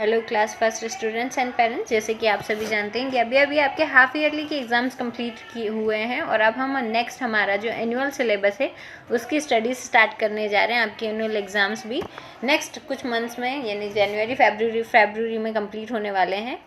Hello class first students and parents, जैसे कि आप सभी जानते हैं कि अभी आपके हाफ ईयरली के एग्ज़ाम्स कंप्लीट किए हुए हैं और अब हम नेक्स्ट हमारा जो एनुअल सिलेबस है उसकी स्टडीज स्टार्ट करने जा रहे हैं। आपके एनुअल एग्ज़ाम्स भी नेक्स्ट कुछ मंथ्स में यानी जनवरी फरवरी में कंप्लीट होने वाले हैं।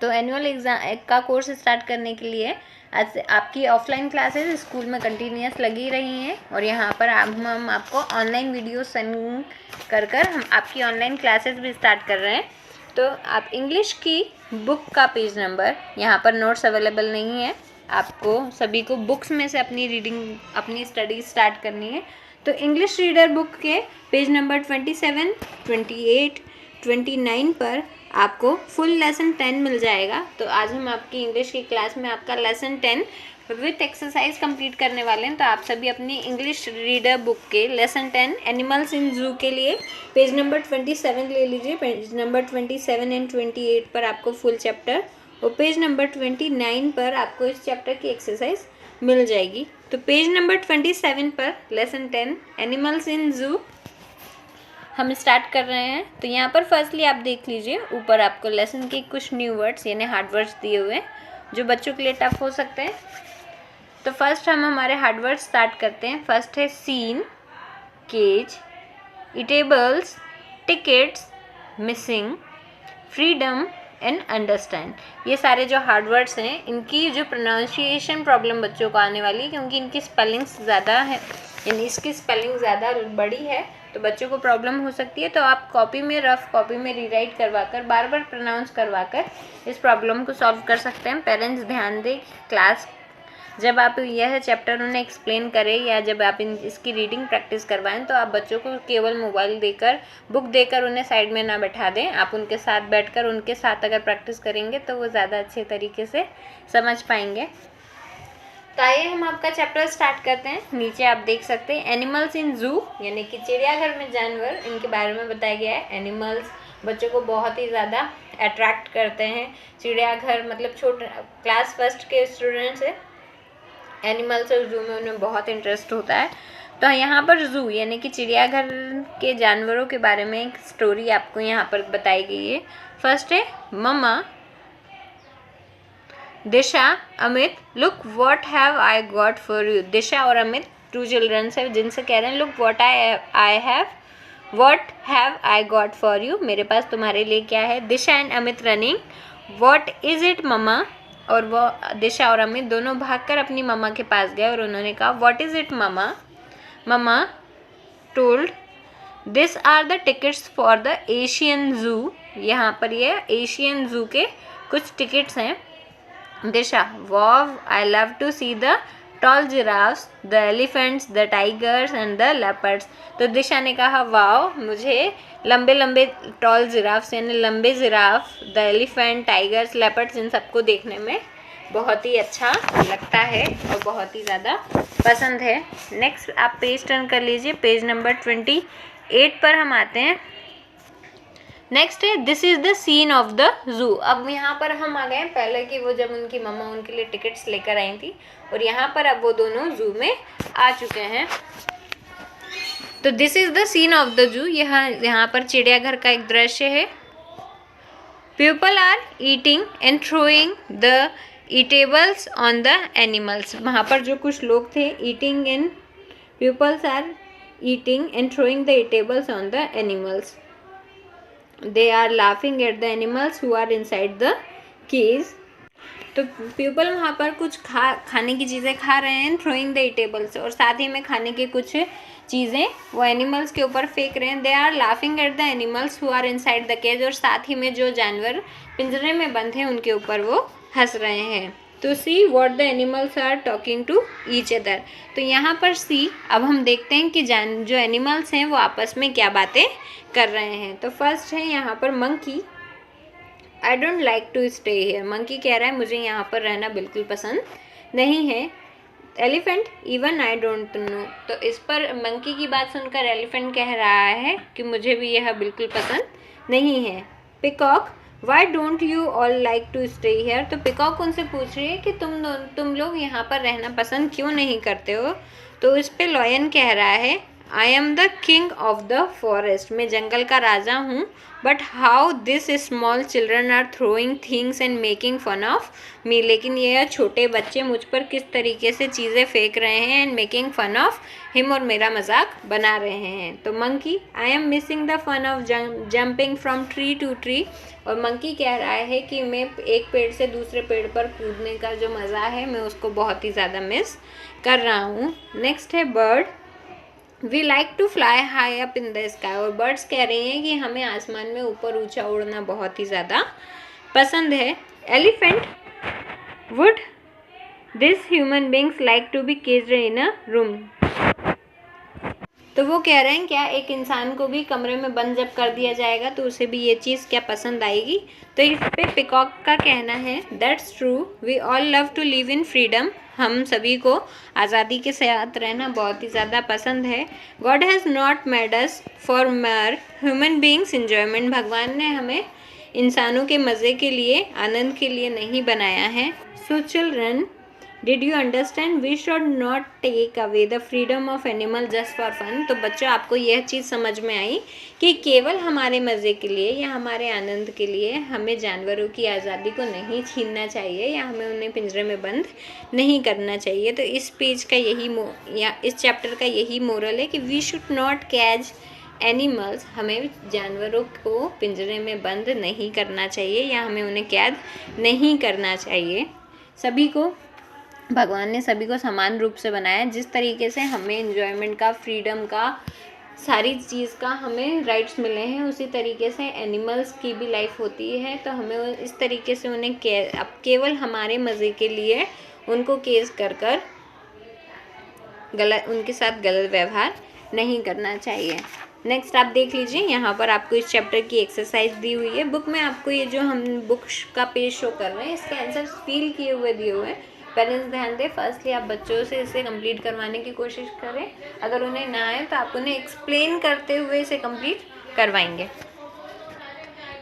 तो एनुअल एग्ज़ाम का कोर्स स्टार्ट करने के लिए आज आपकी ऑफलाइन क्लासेस स्कूल में कंटिन्यूस लगी रही हैं और यहाँ पर हम आपको ऑनलाइन वीडियो सेंड कर हम आपकी ऑनलाइन क्लासेस भी स्टार्ट कर रहे हैं। तो आप इंग्लिश की बुक का पेज नंबर, यहाँ पर नोट्स अवेलेबल नहीं है, आपको सभी को बुक्स में से अपनी रीडिंग अपनी स्टडी स्टार्ट करनी है। तो इंग्लिश रीडर बुक के पेज नंबर 27, 28, 29 पर आपको फुल लेसन 10 मिल जाएगा। तो आज हम आपकी इंग्लिश की क्लास में आपका लेसन 10 विथ एक्सरसाइज कंप्लीट करने वाले हैं। तो आप सभी अपनी इंग्लिश रीडर बुक के लेसन 10 एनिमल्स इन जू के लिए पेज नंबर 27 ले लीजिए। पेज नंबर 27 एंड 28 पर आपको फुल चैप्टर और पेज नंबर 29 पर आपको इस चैप्टर की एक्सरसाइज मिल जाएगी। तो पेज नंबर 27 पर लेसन 10 एनिमल्स इन जू हम स्टार्ट कर रहे हैं। तो यहाँ पर फर्स्टली आप देख लीजिए, ऊपर आपको लेसन के कुछ न्यू वर्ड्स यानी हार्ड वर्ड्स दिए हुए हैं जो बच्चों के लिए टफ हो सकते हैं। तो फर्स्ट हम हमारे हार्ड वर्ड्स स्टार्ट करते हैं। फर्स्ट है scene, cage, eatables, tickets, missing, freedom and understand. ये सारे जो हार्ड वर्ड्स हैं इनकी जो प्रोनाउंसिएशन प्रॉब्लम बच्चों को आने वाली है, क्योंकि इनकी स्पेलिंग्स ज़्यादा है यानी इसकी स्पेलिंग ज़्यादा बड़ी है तो बच्चों को प्रॉब्लम हो सकती है। तो आप रफ कॉपी में रीराइट करवाकर बार बार प्रोनाउंस करवाकर इस प्रॉब्लम को सॉल्व कर सकते हैं। पेरेंट्स ध्यान दें, क्लास जब आप यह चैप्टर उन्हें एक्सप्लेन करें या जब आप इसकी रीडिंग प्रैक्टिस करवाएं तो आप बच्चों को केवल मोबाइल देकर, बुक देकर उन्हें साइड में ना बैठा दें। आप उनके साथ बैठकर उनके साथ अगर प्रैक्टिस करेंगे तो वो ज़्यादा अच्छे तरीके से समझ पाएंगे। तो आइए हम आपका चैप्टर स्टार्ट करते हैं। नीचे आप देख सकते हैं एनिमल्स इन जू यानी कि चिड़ियाघर में जानवर, इनके बारे में बताया गया है। एनिमल्स बच्चों को बहुत ही ज़्यादा अट्रैक्ट करते हैं। चिड़ियाघर मतलब छोटे क्लास फर्स्ट के स्टूडेंट्स है, एनिमल्स और जू में उन्हें बहुत इंटरेस्ट होता है। तो यहाँ पर जू यानी कि चिड़ियाघर के जानवरों के बारे में एक स्टोरी आपको यहाँ पर बताई गई है। फर्स्ट है mamma, Disha, Amit, look what have I got for you. Disha और अमित टू चिल्ड्रंस है जिनसे कह रहे हैं लुक व्हाट आई गॉट फॉर यू, मेरे पास तुम्हारे लिए क्या है। Disha and Amit running, what is it mamma, और वो दिशा और अमित दोनों भागकर अपनी मम्मा के पास गए और उन्होंने कहा what is it mamma. Mamma told this are the tickets for the Asian zoo, यहाँ पर ये एशियन जू के कुछ टिकट्स हैं। Disha, wow I love to see the tall giraffes, the elephants, the tigers and the leopards. तो दिशा ने कहा वाव, मुझे लंबे लंबे टॉल जिराफ्स यानी लंबे giraffe, the elephant, tigers, leopards इन सबको देखने में बहुत ही अच्छा लगता है और बहुत ही ज़्यादा पसंद है। नेक्स्ट आप पेज टर्न कर लीजिए, पेज नंबर 28 पर हम आते हैं। नेक्स्ट है this is the scene of the zoo. अब यहाँ पर हम आ गए हैं पहले कि वो जब उनकी मम्मा उनके लिए टिकट्स लेकर आई थी और यहाँ पर अब वो दोनों जू में आ चुके हैं। तो this is the scene of the zoo, यहाँ पर चिड़ियाघर का एक दृश्य है। People are eating and throwing the eatables on the animals. वहाँ पर जो कुछ लोग थे, eating and peoples are eating and throwing the eatables on the animals. They are laughing at the animals who are inside the cage. तो people वहाँ पर कुछ खाने की चीज़ें खा रहे हैं, थ्रोइंग द ईटेबल्स, और साथ ही में खाने के कुछ चीज़ें वो एनिमल्स के ऊपर फेंक रहे हैं। They are laughing at the animals who are inside the cage, और साथ ही में जो जानवर पिंजरे में बंद हैं उनके ऊपर वो हंस रहे हैं। तो see what the animals are talking to each other. तो यहाँ पर सी अब हम देखते हैं कि जो एनिमल्स हैं वो आपस में क्या बातें कर रहे हैं। तो फर्स्ट है यहाँ पर monkey, I don't like to stay here. Monkey कह रहा है मुझे यहाँ पर रहना बिल्कुल पसंद नहीं है। Elephant, even I don't know. तो इस पर मंकी की बात सुनकर एलिफेंट कह रहा है कि मुझे भी यह बिल्कुल पसंद नहीं है। Peacock, why don't you all like to stay here. तो पिकॉक उनसे पूछ रही है कि तुम लोग यहाँ पर रहना पसंद क्यों नहीं करते हो। तो इस पे लॉयन कह रहा है I am the king of the forest, मैं जंगल का राजा हूँ. But how this small children are throwing things and making fun of me, लेकिन ये छोटे बच्चे मुझ पर किस तरीके से चीज़ें फेंक रहे हैं and making fun of him, और मेरा मजाक बना रहे हैं. तो monkey, I am missing the fun of jumping from tree to tree, और मंकी कह रहा है कि मैं एक पेड़ से दूसरे पेड़ पर कूदने का जो मज़ा है मैं उसको बहुत ही ज़्यादा मिस कर रहा हूँ. नेक्स्ट है bird, we like to fly high up in the sky, और बर्ड्स कह रही हैं कि हमें आसमान में ऊपर ऊंचा उड़ना बहुत ही ज़्यादा पसंद है. Elephant, would this human beings like to be caged in a room, तो वो कह रहे हैं क्या एक इंसान को भी कमरे में बंद जब कर दिया जाएगा तो उसे भी ये चीज़ क्या पसंद आएगी. तो इस पे पिकॉक का कहना है that's true, we all love to live in freedom, हम सभी को आज़ादी के साथ रहना बहुत ही ज़्यादा पसंद है. God has not made us for mayor human beings enjoyment, भगवान ने हमें इंसानों के मज़े के लिए, आनंद के लिए नहीं बनाया है. So children, did you understand, we should not take away the freedom of animal just for fun. तो बच्चों, आपको यह चीज़ समझ में आई कि केवल हमारे मज़े के लिए या हमारे आनंद के लिए हमें जानवरों की आज़ादी को नहीं छीनना चाहिए या हमें उन्हें पिंजरे में बंद नहीं करना चाहिए. तो इस पेज का या इस चैप्टर का यही मोरल है कि we should not catch animals, हमें जानवरों को पिंजरे में बंद नहीं करना चाहिए या हमें उन्हें कैद नहीं करना चाहिए. सभी को, भगवान ने सभी को समान रूप से बनाया है. जिस तरीके से हमें एन्जॉयमेंट का, फ्रीडम का, सारी चीज़ का हमें राइट्स मिले हैं, उसी तरीके से एनिमल्स की भी लाइफ होती है. तो हमें इस तरीके से उन्हें अब केवल हमारे मज़े के लिए उनको केस कर उनके साथ गलत व्यवहार नहीं करना चाहिए. नेक्स्ट आप देख लीजिए, यहाँ पर आपको इस चैप्टर की एक्सरसाइज दी हुई है. बुक में आपको ये जो हम बुक का पेज शो कर रहे हैं इसके आंसर फील किए हुए दिए हुए हैं. पेरेंट्स ध्यान दें, फर्स्टली आप बच्चों से इसे कंप्लीट करवाने की कोशिश करें. अगर उन्हें ना आए तो आप उन्हें एक्सप्लेन करते हुए इसे कंप्लीट करवाएंगे.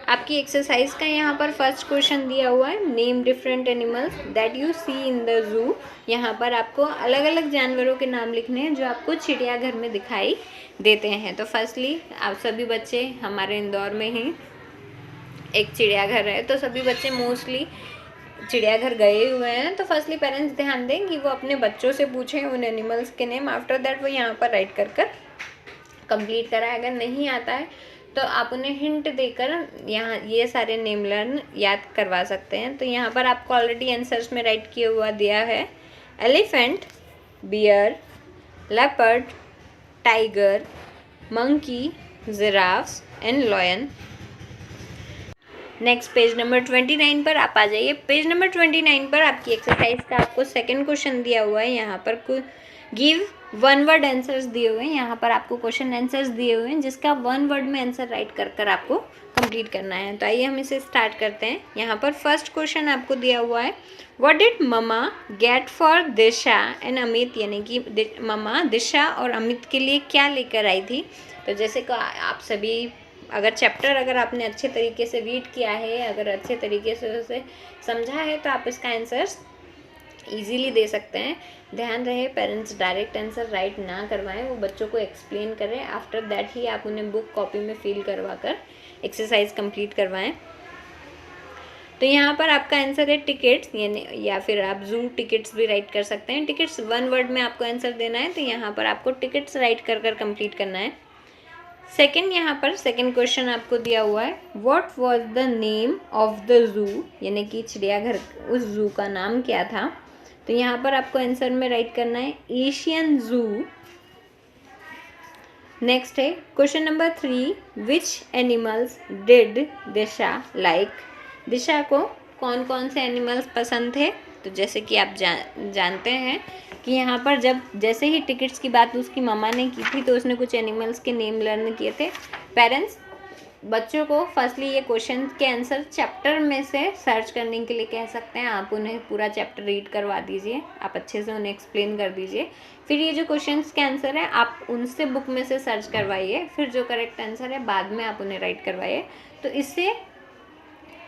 आपकी एक्सरसाइज का यहाँ पर फर्स्ट क्वेश्चन दिया हुआ है, name different animals that you see in the zoo. यहाँ पर आपको अलग अलग जानवरों के नाम लिखने हैं जो आपको चिड़ियाघर में दिखाई देते हैं. तो फर्स्टली आप सभी बच्चे, हमारे इंदौर में ही एक चिड़ियाघर है तो सभी बच्चे मोस्टली चिड़ियाघर गए हुए हैं. तो फर्स्टली पेरेंट्स ध्यान दें कि वो अपने बच्चों से पूछें उन एनिमल्स के नेम. आफ्टर दैट वो यहाँ पर राइट कर कंप्लीट कराएं. अगर नहीं आता है तो आप उन्हें हिंट देकर यहाँ ये सारे नेम लर्न याद करवा सकते हैं. तो यहाँ पर आपको ऑलरेडी आंसर्स में राइट किया हुआ दिया है, elephant, bear, leopard, tiger, monkey, giraffes and lion. Next page number 29 पर आप आ जाइए. पेज नंबर 29 पर आपकी एक्सरसाइज का आपको सेकंड क्वेश्चन दिया हुआ है. यहाँ पर गिव वन वर्ड आंसर्स दिए हुए हैं. यहाँ पर आपको क्वेश्चन आंसर्स दिए हुए हैं जिसका वन वर्ड में आंसर राइट कर आपको कंप्लीट करना है. तो आइए हम इसे स्टार्ट करते हैं. यहाँ पर फर्स्ट क्वेश्चन आपको दिया हुआ है, what did mama get for Disha and Amit, यानी कि ममा दिशा और अमित के लिए क्या लेकर आई थी. तो जैसे कि आप सभी अगर आपने अच्छे तरीके से रीड किया है, अगर अच्छे तरीके से उसे समझा है तो आप इसका आंसर इजीली दे सकते हैं. ध्यान रहे पेरेंट्स डायरेक्ट आंसर राइट ना करवाएं, वो बच्चों को एक्सप्लेन करें. आफ्टर दैट ही आप उन्हें बुक कॉपी में फिल करवा कर एक्सरसाइज कंप्लीट करवाएं. तो यहाँ पर आपका आंसर है टिकट्स, यानी या फिर आप जू टिकट्स भी राइट कर सकते हैं. टिकट्स वन वर्ड में आपको आंसर देना है, तो यहाँ पर आपको टिकट्स राइट कर कंप्लीट करना है. सेकेंड, यहाँ पर सेकेंड क्वेश्चन आपको दिया हुआ है, what was the name of the जू, यानी कि चिड़ियाघर, उस जू का नाम क्या था. तो यहाँ पर आपको आंसर में राइट करना है एशियन जू. नेक्स्ट है question number 3, which animals did Disha like. Disha को कौन कौन से एनिमल्स पसंद थे. तो जैसे कि आप जानते हैं कि यहाँ पर जब जैसे ही टिकट्स की बात उसकी मम्मा ने की थी तो उसने कुछ एनिमल्स के नेम लर्न किए थे. पेरेंट्स बच्चों को फर्स्टली ये क्वेश्चन के आंसर चैप्टर में से सर्च करने के लिए कह सकते हैं. आप उन्हें पूरा चैप्टर रीड करवा दीजिए, आप अच्छे से उन्हें एक्सप्लेन कर दीजिए. फिर ये जो क्वेश्चंस के आंसर है आप उनसे बुक में से सर्च करवाइए, फिर जो करेक्ट आंसर है बाद में आप उन्हें राइट करवाइए. तो इससे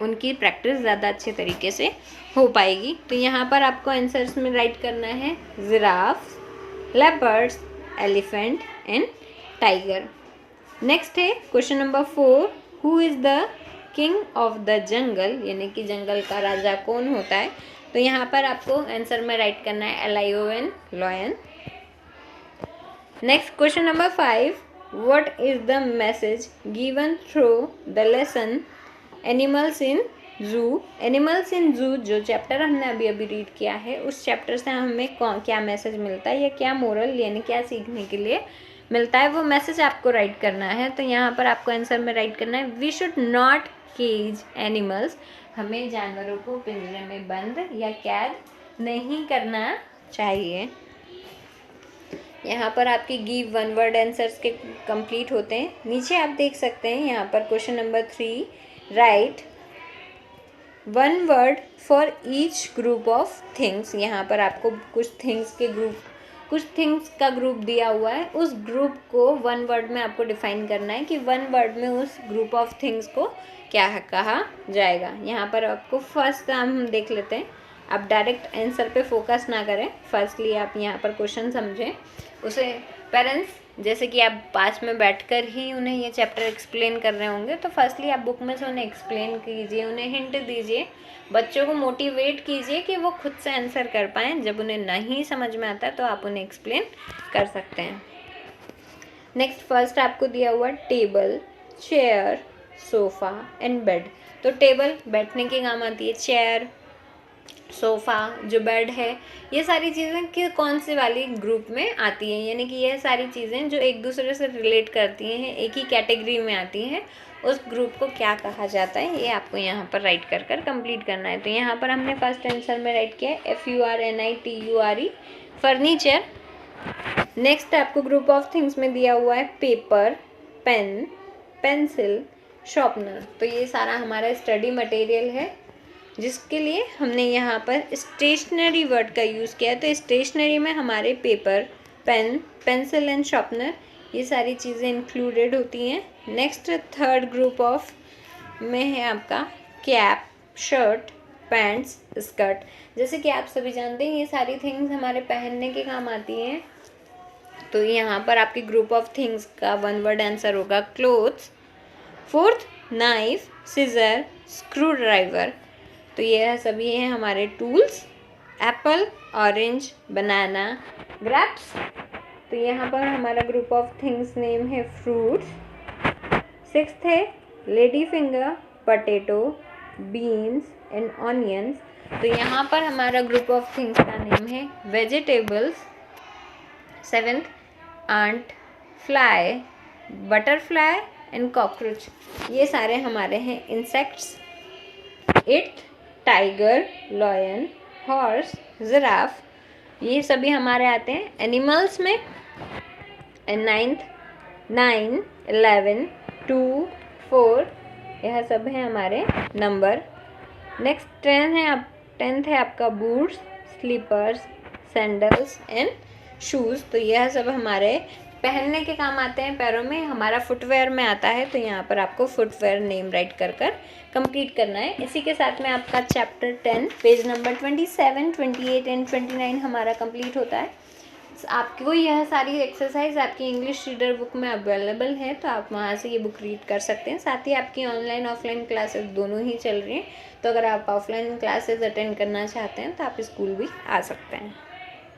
उनकी प्रैक्टिस ज़्यादा अच्छे तरीके से हो पाएगी. तो यहाँ पर आपको आंसर्स में राइट करना है giraffe, leopards, elephant and tiger. Next है question number 4, who is the king of the jungle, यानी कि जंगल का राजा कौन होता है। तो यहाँ पर आपको आंसर में राइट करना है LION, lion. Next question number 5, what is the message given through the lesson animals in zoo. Animals in जू जो चैप्टर हमने अभी अभी रीड किया है, उस चैप्टर से हमें क्या मैसेज मिलता है या क्या मोरल यानी क्या सीखने के लिए मिलता है, वो मैसेज आपको राइट करना है। तो यहाँ पर आपको आंसर में राइट करना है, we should not cage animals, हमें जानवरों को पिंजरे में बंद या कैद नहीं करना चाहिए। यहाँ पर आपके गिव वन वर्ड आंसर्स के कंप्लीट होते हैं। नीचे आप देख सकते हैं यहाँ पर question number 3, right one word for each group of things. यहाँ पर आपको कुछ थिंग्स का ग्रुप दिया हुआ है, उस ग्रुप को वन वर्ड में आपको डिफाइन करना है कि वन वर्ड में उस ग्रुप ऑफ थिंग्स को क्या कहा जाएगा। यहाँ पर आपको फर्स्ट काम हम देख लेते हैं, आप डायरेक्ट आंसर पे फोकस ना करें, फर्स्टली आप यहाँ पर क्वेश्चन समझें। उसे पेरेंट्स जैसे कि आप पास में बैठकर ही उन्हें ये चैप्टर एक्सप्लेन कर रहे होंगे, तो फर्स्टली आप बुक में से उन्हें एक्सप्लेन कीजिए, उन्हें हिंट दीजिए, बच्चों को मोटिवेट कीजिए कि वो खुद से आंसर कर पाएँ। जब उन्हें नहीं समझ में आता तो आप उन्हें एक्सप्लेन कर सकते हैं। नेक्स्ट फर्स्ट आपको दिया हुआ table, chair, sofa and bed. तो टेबल बैठने के काम आती है, चेयर, सोफ़ा जो बेड है, ये सारी चीज़ें कि कौन से वाली ग्रुप में आती हैं, यानी कि यह सारी चीज़ें जो एक दूसरे से रिलेट करती हैं, एक ही कैटेगरी में आती हैं, उस ग्रुप को क्या कहा जाता है, ये आपको यहाँ पर राइट कर कंप्लीट करना है। तो यहाँ पर हमने फर्स्ट आंसर में राइट किया है FURNITURE, फर्नीचर। नेक्स्ट आपको ग्रुप ऑफ थिंग्स में दिया हुआ है पेपर, पेन, पेंसिल, शार्पनर। तो ये सारा हमारा स्टडी मटेरियल है, जिसके लिए हमने यहाँ पर स्टेशनरी वर्ड का यूज़ किया है। तो स्टेशनरी में हमारे paper, pen, pencil and sharpener, ये सारी चीज़ें इंक्लूडेड होती हैं। नेक्स्ट थर्ड ग्रुप ऑफ में है आपका कैप, शर्ट, पैंट्स, स्कर्ट। जैसे कि आप सभी जानते हैं ये सारी थिंग्स हमारे पहनने के काम आती हैं। तो यहाँ पर आपके ग्रुप ऑफ थिंग्स का वन वर्ड आंसर होगा clothes. Fourth knife, scissor, screw driver. तो यह सभी हैं हमारे tools. Apple, orange, banana, grapes. तो यहाँ पर हमारा ग्रुप ऑफ थिंग्स नेम है फ्रूट्स। सिक्स्थ है lady finger, potato, beans and onions. तो यहाँ पर हमारा ग्रुप ऑफ थिंग्स का नेम है vegetables. Seventh ant, fly, butterfly and cockroach. ये सारे हमारे हैं insects. Eighth tiger, lion, horse, giraffe, ये सभी हमारे आते हैं एनिमल्स में। एंड नाइन्थ 9, 11, 2, 4, यह सब है हमारे नंबर। नेक्स्ट 10th है आपका boots, slippers, sandals and shoes. तो यह सब हमारे पहनने के काम आते हैं, पैरों में, हमारा फुटवेयर में आता है। तो यहाँ पर आपको फुटवेयर नेम राइट कर कंप्लीट करना है। इसी के साथ में आपका चैप्टर 10 पेज नंबर 27, 28 एंड 29 हमारा कंप्लीट होता है। आपको यह सारी एक्सरसाइज आपकी इंग्लिश रीडर बुक में अवेलेबल है, तो आप वहाँ से ये बुक रीड कर सकते हैं। साथ ही आपकी ऑनलाइन ऑफलाइन क्लासेस दोनों ही चल रही हैं, तो अगर आप ऑफलाइन क्लासेस अटेंड करना चाहते हैं तो आप स्कूल भी आ सकते हैं।